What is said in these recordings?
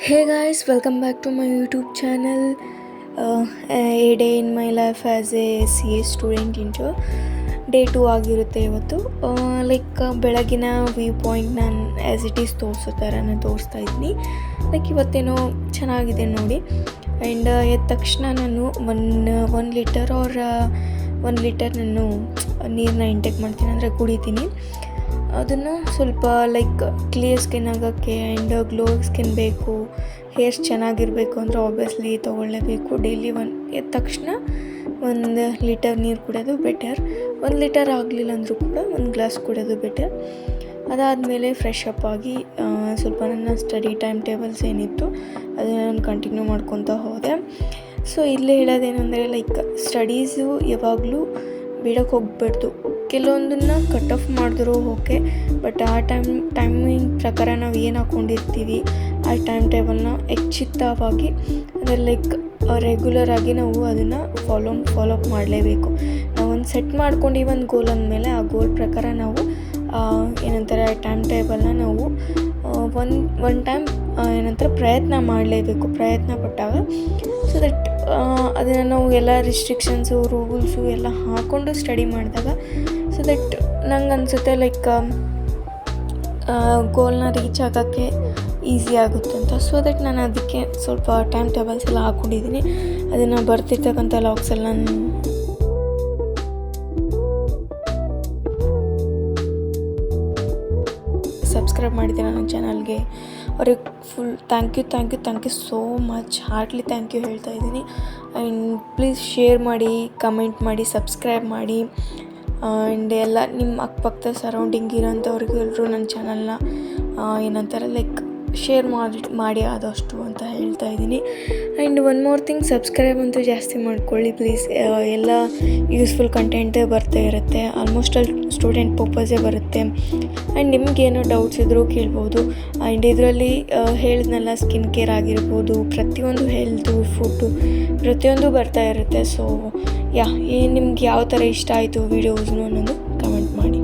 Hey guys, welcome back to my YouTube channel. A day in my life as a CA student into day 2 ಆಗಿರುತ್ತೆ ಇವತ್ತು. ಬೆಳಗಿನ view point ನಾನು as it is ತೋರಿಸೋ ಥರನೇ ತೋರಿಸ್ತಾ ಇದ್ದೀನಿ. ಇವತ್ತೇನೋ ಚೆನ್ನಾಗಿದೆ ನೋಡಿ. ಆ್ಯಂಡ್ ಎದ್ದ ತಕ್ಷಣ ನಾನು ಒನ್ ಲೀಟರ್ ನಾನು ನೀರನ್ನ ಇಂಟೇಕ್ ಮಾಡ್ತೀನಿ, ಅಂದರೆ ಕುಡಿತೀನಿ. ಅದನ್ನು ಸ್ವಲ್ಪ ಕ್ಲಿಯರ್ ಸ್ಕಿನ್ ಆಗೋಕ್ಕೆ ಆ್ಯಂಡ್ ಗ್ಲೋ ಸ್ಕಿನ್ ಬೇಕು, ಹೇರ್ಸ್ ಚೆನ್ನಾಗಿರಬೇಕು ಅಂದರೆ ಆಬ್ವಿಯಸ್ಲಿ ತೊಗೊಳ್ಳೇಬೇಕು. ಡೈಲಿ ಎದ್ದ ತಕ್ಷಣ 1 ಲೀಟರ್ ನೀರು ಕುಡಿಯೋದು ಬೆಟರ್. 1 ಲೀಟರ್ ಆಗಲಿಲ್ಲ ಅಂದರೂ ಕೂಡ 1 ಗ್ಲಾಸ್ ಕುಡಿಯೋದು ಬೆಟರ್. ಅದಾದಮೇಲೆ ಫ್ರೆಶ್ ಅಪ್ ಆಗಿ ಸ್ವಲ್ಪ ನನ್ನ ಸ್ಟಡಿ ಟೈಮ್ ಟೇಬಲ್ಸ್ ಏನಿತ್ತು ಅದನ್ನು ನಾನು ಕಂಟಿನ್ಯೂ ಮಾಡ್ಕೊತಾ ಹೋದೆ. ಸೊ ಇಲ್ಲೇ ಹೇಳೋದೇನೆಂದರೆ ಸ್ಟಡೀಸು ಯಾವಾಗಲೂ ಬಿಡೋಕ್ಕೆ ಹೋಗ್ಬಾರ್ದು. ಕೆಲವೊಂದನ್ನು ಕಟ್ ಆಫ್ ಮಾಡಿದ್ರು ಓಕೆ, ಬಟ್ ಆ ಟೈಮಿಂಗ್ ಪ್ರಕಾರ ನಾವು ಏನು ಹಾಕ್ಕೊಂಡಿರ್ತೀವಿ ಆ ಟೈಮ್ ಟೇಬಲ್ನ ಎಚ್ಚೆತ್ತವಾಗಿ ಅಂದರೆ ರೆಗ್ಯುಲರ್ ಆಗಿ ನಾವು ಅದನ್ನು ಫಾಲೋ ಅಪ್ ಮಾಡಲೇಬೇಕು. ನಾವು ಒಂದು ಸೆಟ್ ಮಾಡ್ಕೊಂಡು ಒಂದು ಗೋಲ್ ಅಂದಮೇಲೆ ಆ ಗೋಲ್ ಪ್ರಕಾರ ನಾವು ಏನಂತಾರೆ ಟೈಮ್ ಟೇಬಲ್ನ ನಾವು ಒನ್ ಟೈಮ್ ಪ್ರಯತ್ನ ಮಾಡಲೇಬೇಕು. ಪ್ರಯತ್ನ ಪಟ್ಟಾಗ ಸೊ ದಟ್ ಅದನ್ನು ನಾವು ಎಲ್ಲ ರಿಸ್ಟ್ರಿಕ್ಷನ್ಸು ರೂಲ್ಸು ಎಲ್ಲ ಹಾಕ್ಕೊಂಡು ಸ್ಟಡಿ ಮಾಡಿದಾಗ ಸೊ ದಟ್ ನಂಗೆ ಅನಿಸುತ್ತೆ ಗೋಲ್ನ ರೀಚ್ ಆಗೋಕ್ಕೆ ಈಸಿ ಆಗುತ್ತೆ ಅಂತ. ಸೊ ದಟ್ ನಾನು ಅದಕ್ಕೆ ಸ್ವಲ್ಪ ಟೈಮ್ ಟೇಬಲ್ಸ್ ಎಲ್ಲ ಹಾಕ್ಕೊಂಡಿದ್ದೀನಿ. ಅದನ್ನು ಬರ್ತಿರ್ತಕ್ಕಂಥ ಲಾಗ್ಸ್ ಎಲ್ಲ ನಾನು ಸಬ್ಸ್ಕ್ರೈಬ್ ಮಾಡಿದ್ದೀನಿ ನನ್ನ ಚಾನಲ್ಗೆ. ಅವ್ರಿಗೆ full thank you so much, heartly thank you ಹೇಳ್ತಾ ಇದ್ದೀನಿ. ಆ್ಯಂಡ್ ಪ್ಲೀಸ್ ಶೇರ್ ಮಾಡಿ, ಕಮೆಂಟ್ ಮಾಡಿ, ಸಬ್ಸ್ಕ್ರೈಬ್ ಮಾಡಿ. ಆ್ಯಂಡ್ ಎಲ್ಲ ನಿಮ್ಮ ಅಕ್ಕಪಕ್ಕದ ಸರೌಂಡಿಂಗ್ ಇರೋಂಥವ್ರಿಗೂ ಎಲ್ಲರೂ ನನ್ನ ಚಾನಲ್ನ ಶೇರ್ ಮಾಡಿ ಆದಷ್ಟು ಅಂತ ಹೇಳ್ತಾ ಇದ್ದೀನಿ. And one more thing, subscribe ಅಂತೂ ಜಾಸ್ತಿ ಮಾಡ್ಕೊಳ್ಳಿ ಪ್ಲೀಸ್. ಎಲ್ಲ ಯೂಸ್ಫುಲ್ ಕಂಟೆಂಟೇ ಬರ್ತಾ ಇರುತ್ತೆ, ಆಲ್ಮೋಸ್ಟ್ ಆಲ್ ಸ್ಟೂಡೆಂಟ್ ಪರ್ಪಸೇ ಬರುತ್ತೆ. ಆ್ಯಂಡ್ ನಿಮಗೇನೋ ಡೌಟ್ಸ್ ಇದ್ದರೂ ಕೇಳ್ಬೋದು. ಆ್ಯಂಡ್ ಇದರಲ್ಲಿ ಹೇಳಿದ್ನೆಲ್ಲ ಸ್ಕಿನ್ ಕೇರ್ ಆಗಿರ್ಬೋದು, ಪ್ರತಿಯೊಂದು ಹೆಲ್ತು, ಫುಡ್ಡು ಪ್ರತಿಯೊಂದು ಬರ್ತಾ ಇರುತ್ತೆ. ಸೊ ನಿಮ್ಗೆ ಯಾವ ಥರ ಇಷ್ಟ ಆಯಿತು ವೀಡಿಯೋಸ್ನು ಅನ್ನೋದು ಕಮೆಂಟ್ ಮಾಡಿ.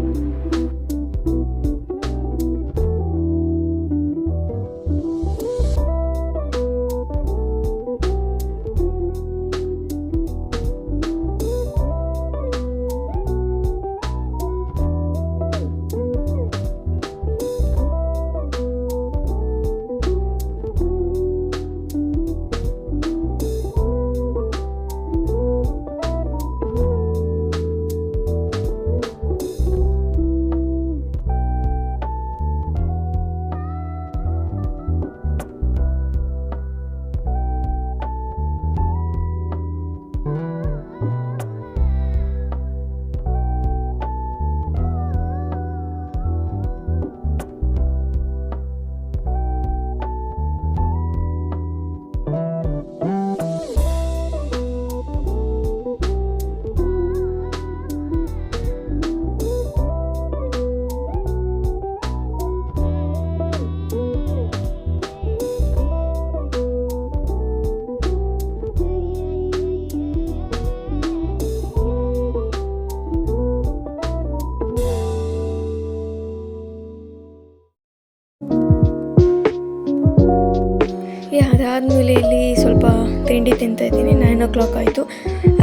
ಅದಾದಮೇಲೆ ಇಲ್ಲಿ ಸ್ವಲ್ಪ ತಿಂಡಿ ತಿಂತಾಯಿದ್ದೀನಿ. 9 o'clock ಆಯಿತು.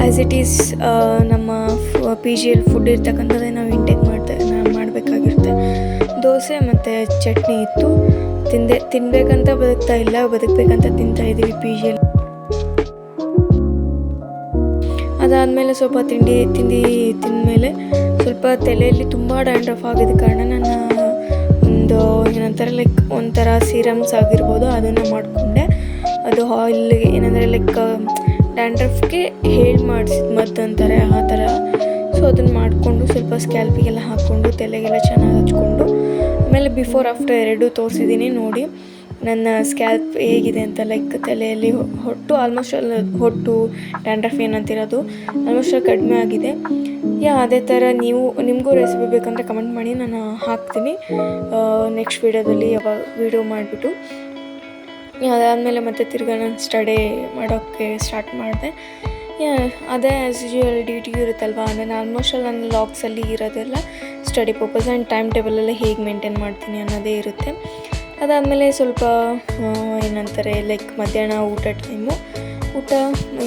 ಆ್ಯಸ್ ಇಟ್ ಈಸ್ ನಮ್ಮ PGL ಫುಡ್ ಇರ್ತಕ್ಕಂಥದ್ದೇ ನಾವು ಇಂಟೇಕ್ ಮಾಡಬೇಕಾಗಿರುತ್ತೆ. ದೋಸೆ ಮತ್ತು ಚಟ್ನಿ ಇತ್ತು. ತಿನ್ನಬೇಕಂತ ಬದುಕಬೇಕಂತ ತಿಂತಾಯಿದ್ದೀವಿ PGL. ಅದಾದಮೇಲೆ ಸ್ವಲ್ಪ ತಿಂದಮೇಲೆ ಸ್ವಲ್ಪ ತಲೆಯಲ್ಲಿ ತುಂಬ ಡ್ಯಾಂಡ್ರಫ್ ಆಗಿದ್ದ ಕಾರಣ ನನ್ನ ಒಂಥರ ಸೀರಮ್ಸ್ ಆಗಿರ್ಬೋದು ಅದನ್ನು ಮಾಡಿಕೊಂಡೆ. ಅದು ಆಯಿಲ್ ಡ್ಯಾಂಡ್ರಫ್ಗೆ ಮಾಡಿಸಿದ ಮದ್ದು ಅಂತಾರೆ ಆ ಥರ. ಸೊ ಅದನ್ನು ಮಾಡಿಕೊಂಡು ಸ್ವಲ್ಪ ಸ್ಕ್ಯಾಲ್ಪಿಗೆಲ್ಲ ಹಾಕ್ಕೊಂಡು ತಲೆಗೆಲ್ಲ ಚೆನ್ನಾಗಿ ಹಚ್ಕೊಂಡು ಆಮೇಲೆ ಬಿಫೋರ್ ಆಫ್ಟರ್ 2 ತೋರಿಸಿದ್ದೀನಿ ನೋಡಿ ನನ್ನ ಸ್ಕ್ಯಾಲ್ಪ್ ಹೇಗಿದೆ ಅಂತ. ತಲೆಯಲ್ಲಿ ಹೊಟ್ಟು ಡ್ಯಾಂಡ್ರಫ್ ಏನಂತಿರೋದು ಆಲ್ಮೋಸ್ಟ್ ಕಡಿಮೆ ಆಗಿದೆ. ಅದೇ ಥರ ನಿಮಗೂ ರೆಸಿಪಿ ಬೇಕಂದರೆ ಕಮೆಂಟ್ ಮಾಡಿ, ನಾನು ಹಾಕ್ತೀನಿ ನೆಕ್ಸ್ಟ್ ವೀಡಿಯೋದಲ್ಲಿ. ವೀಡಿಯೋ ಮಾಡಿಬಿಟ್ಟು ಅದಾದಮೇಲೆ ಮತ್ತೆ ತಿರ್ಗಾ ನಾನು ಸ್ಟಡಿ ಮಾಡೋಕ್ಕೆ ಸ್ಟಾರ್ಟ್ ಮಾಡಿದೆ. ಅದೇ ಆ್ಯಸ್ ಯೂಶುವಲ್ ಡ್ಯೂಟಿ ಇರುತ್ತಲ್ವ, ಅಂದರೆ ಆಲ್ಮೋಸ್ಟ್ ನನ್ನ ಲಾಗ್ಸಲ್ಲಿ ಇರೋದೆಲ್ಲ ಸ್ಟಡಿ ಪರ್ಪಸ್ ಆ್ಯಂಡ್ ಟೈಮ್ ಟೇಬಲೆಲ್ಲ ಹೇಗೆ ಮೇಂಟೈನ್ ಮಾಡ್ತೀನಿ ಅನ್ನೋದೇ ಇರುತ್ತೆ. ಅದಾದಮೇಲೆ ಸ್ವಲ್ಪ ಏನಂತಾರೆ ಲೈಕ್ ಮಧ್ಯಾಹ್ನ ಊಟ ಟೈಮು ಊಟ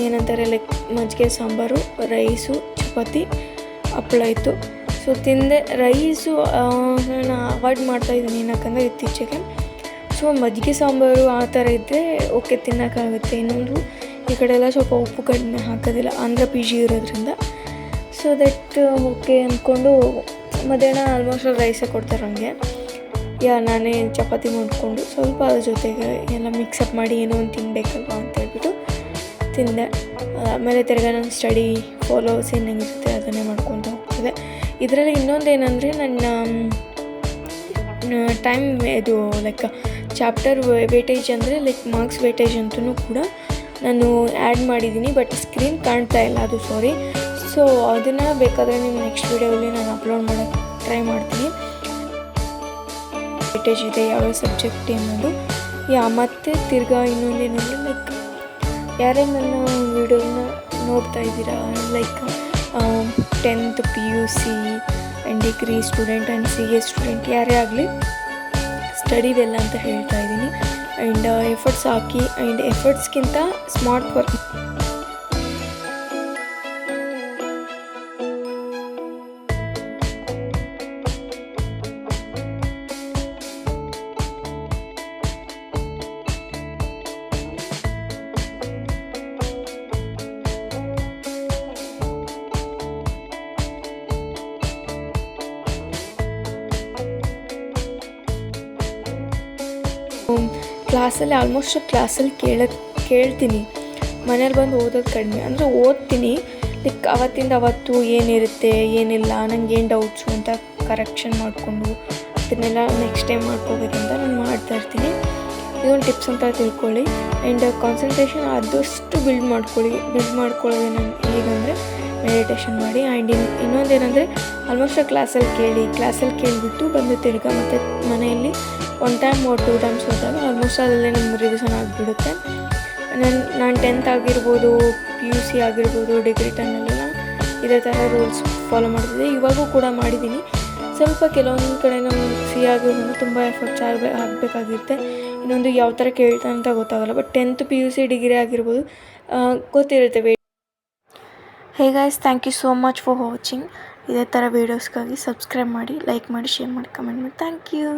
ಏನಂತಾರೆ ಲೈಕ್ ಮಜ್ಜಿಗೆ ಸಾಂಬಾರು, ರೈಸು, ಚಪಾತಿ, ಹಪ್ಪಳ ಇತ್ತು. ಸೊ ತಿಂದೆ. ರೈಸು ನಾನು ಅವಾಯ್ಡ್ ಮಾಡ್ತಾಯಿದ್ದೀನಿ ಯಾಕಂದರೆ ಇತ್ತೀಚೆಗೆ. ಸೊ ಮಜ್ಜಿಗೆ ಸಾಂಬಾರು ಆ ಥರ ಇದ್ದರೆ ಓಕೆ ತಿನ್ನೋಕ್ಕಾಗುತ್ತೆ. ಇನ್ನೊಂದು ಈ ಕಡೆ ಎಲ್ಲ ಸ್ವಲ್ಪ ಉಪ್ಪು ಕಡಿಮೆ ಹಾಕೋದಿಲ್ಲ, ಆಂಧ್ರ ಪಿ ಜಿ ಇರೋದ್ರಿಂದ. ಸೊ ದಟ್ ಓಕೆ ಅಂದ್ಕೊಂಡು ಮಧ್ಯಾಹ್ನ ಆಲ್ಮೋಸ್ಟ್ ರೈಸೇ ಕೊಡ್ತಾರೆ ನನಗೆ. ನಾನೇ ಚಪಾತಿ ಮಾಡಿಕೊಂಡು ಸ್ವಲ್ಪ ಅದ್ರ ಜೊತೆಗೆ ಎಲ್ಲ ಮಿಕ್ಸಪ್ ಮಾಡಿ ಏನೋ ಒಂದು ತಿನ್ನಬೇಕಲ್ವ ಅಂತೇಳ್ಬಿಟ್ಟು ತಿಂದೆ. ಆಮೇಲೆ ತಿರ್ಗಾ ನನ್ನ ಸ್ಟಡಿ ಫಾಲೋವರ್ಸ್ ಏನೇನಿರುತ್ತೆ ಅದನ್ನೇ ಮಾಡ್ಕೊತ ಹೋಗ್ತಿದೆ. ಇದರಲ್ಲಿ ಇನ್ನೊಂದೇನೆಂದರೆ ನನ್ನ ಟೈಮ್ ಇದು ಲೈಕ್ ಚಾಪ್ಟರ್ ವೇಟೇಜ್ ಅಂದರೆ ಲೈಕ್ ಮಾರ್ಕ್ಸ್ ವೇಟೇಜ್ ಅಂತಲೂ ಕೂಡ ನಾನು ಆ್ಯಡ್ ಮಾಡಿದ್ದೀನಿ. ಬಟ್ ಸ್ಕ್ರೀನ್ ಕಾಣ್ತಾ ಇಲ್ಲ, ಅದು ಸಾರಿ. ಸೊ ಅದನ್ನು ಬೇಕಾದರೆ ನಿಮ್ಮ ನೆಕ್ಸ್ಟ್ ವೀಡಿಯೋದಲ್ಲಿ ನಾನು ಅಪ್ಲೋಡ್ ಮಾಡೋಕ್ಕೆ ಟ್ರೈ ಮಾಡ್ತೀನಿ. ವೇಟೇಜ್ ಇದೆ ಯಾವ ಸಬ್ಜೆಕ್ಟ್ ಅನ್ನೋದು. ಮತ್ತು ತಿರ್ಗಾ ಇನ್ನೊಂದೇನೆಂದರೆ ಲೈಕ್ ಯಾರೇ ನನ್ನ ವೀಡಿಯೋನ ನೋಡ್ತಾ ಇದ್ದೀರಾ like 10th PUC and degree student and CA student ಯಾರೇ ಆಗಲಿ ಸ್ಟಡಿದೆಲ್ಲ ಅಂತ ಹೇಳ್ತಾ ಇದ್ದೀನಿ. ಆ್ಯಂಡ್ ಎಫರ್ಟ್ಸ್ ಹಾಕಿ, ಆ್ಯಂಡ್ ಎಫರ್ಟ್ಸ್ಗಿಂತ ಸ್ಮಾರ್ಟ್ ವರ್ಕ್ ಕ್ಲಾಸಲ್ಲಿ ಆಲ್ಮೋಸ್ಟ್ ಕ್ಲಾಸಲ್ಲಿ ಕೇಳ್ತೀನಿ. ಮನೇಲಿ ಬಂದು ಓದೋದು ಕಡಿಮೆ. ಅಂದರೆ ಓದ್ತೀನಿ ಲೈಕ್ ಅವತ್ತಿಂದ ಅವತ್ತು ಏನಿರುತ್ತೆ ಏನಿಲ್ಲ, ನಂಗೆ ಏನು ಡೌಟ್ಸು ಅಂತ ಕರೆಕ್ಷನ್ ಮಾಡಿಕೊಂಡು ಅದನ್ನೆಲ್ಲ ನೆಕ್ಸ್ಟ್ ಟೈಮ್ ಮಾಡ್ಕೋಬೇಕಂತ ನಾನು ಮಾಡ್ತಾಯಿರ್ತೀನಿ. ಇದೊಂದು ಟಿಪ್ಸ್ ಅಂತ ತಿಳ್ಕೊಳ್ಳಿ. ಆ್ಯಂಡ್ ಕಾನ್ಸಂಟ್ರೇಷನ್ ಆದಷ್ಟು ಬಿಲ್ಡ್ ಮಾಡ್ಕೊಳ್ಳೋದು ನಾನು ಹೇಗಂದರೆ ಮೆಡಿಟೇಷನ್ ಮಾಡಿ. ಆ್ಯಂಡ್ ಇನ್ನೊಂದೇನೆಂದರೆ ಆಲ್ಮೋಸ್ಟ್ ಕ್ಲಾಸಲ್ಲಿ ಕೇಳಿಬಿಟ್ಟು ಬಂದು ತಿರ್ಗಾ ಮತ್ತು ಮನೆಯಲ್ಲಿ 1 ಟೈಮ್ 2 ಟೈಮ್ಸ್ ಹೋದಾಗ ಆಲ್ಮೋಸ್ಟ್ ಅದರಲ್ಲೇ ನಮ್ಮ ರಿವಿಷನ್ ಆಗಿಬಿಡುತ್ತೆ. ನಾನು 10th ಆಗಿರ್ಬೋದು, PUC ಆಗಿರ್ಬೋದು, ಡಿಗ್ರಿ ಟೈಮಲ್ಲೆಲ್ಲ ಇದೇ ಥರ ರೂಲ್ಸ್ ಫಾಲೋ ಮಾಡ್ತಿದ್ದೆ. ಇವಾಗೂ ಕೂಡ ಮಾಡಿದ್ದೀನಿ. ಸ್ವಲ್ಪ ಕೆಲವೊಂದು ಕಡೆ ನಮ್ಮ ಸಿ ಆಗಿರೋದು ತುಂಬ ಎಫರ್ಟ್ಸ್ ಆಗಬೇಕಾಗಿರುತ್ತೆ. ಇನ್ನೊಂದು ಯಾವ ಥರ ಕೇಳ್ತಾ ಅಂತ ಗೊತ್ತಾಗಲ್ಲ. ಬಟ್ 10th PUC ಡಿಗ್ರಿ ಆಗಿರ್ಬೋದು ಗೊತ್ತಿರುತ್ತೆ. Hey guys, thank you so much for watching. ಇದೇ ಥರ ವೀಡಿಯೋಸ್ಗಾಗಿ ಸಬ್ಸ್ಕ್ರೈಬ್ ಮಾಡಿ, ಲೈಕ್ ಮಾಡಿ, ಶೇರ್ ಮಾಡಿ, ಕಮೆಂಟ್ ಮಾಡಿ. Thank you.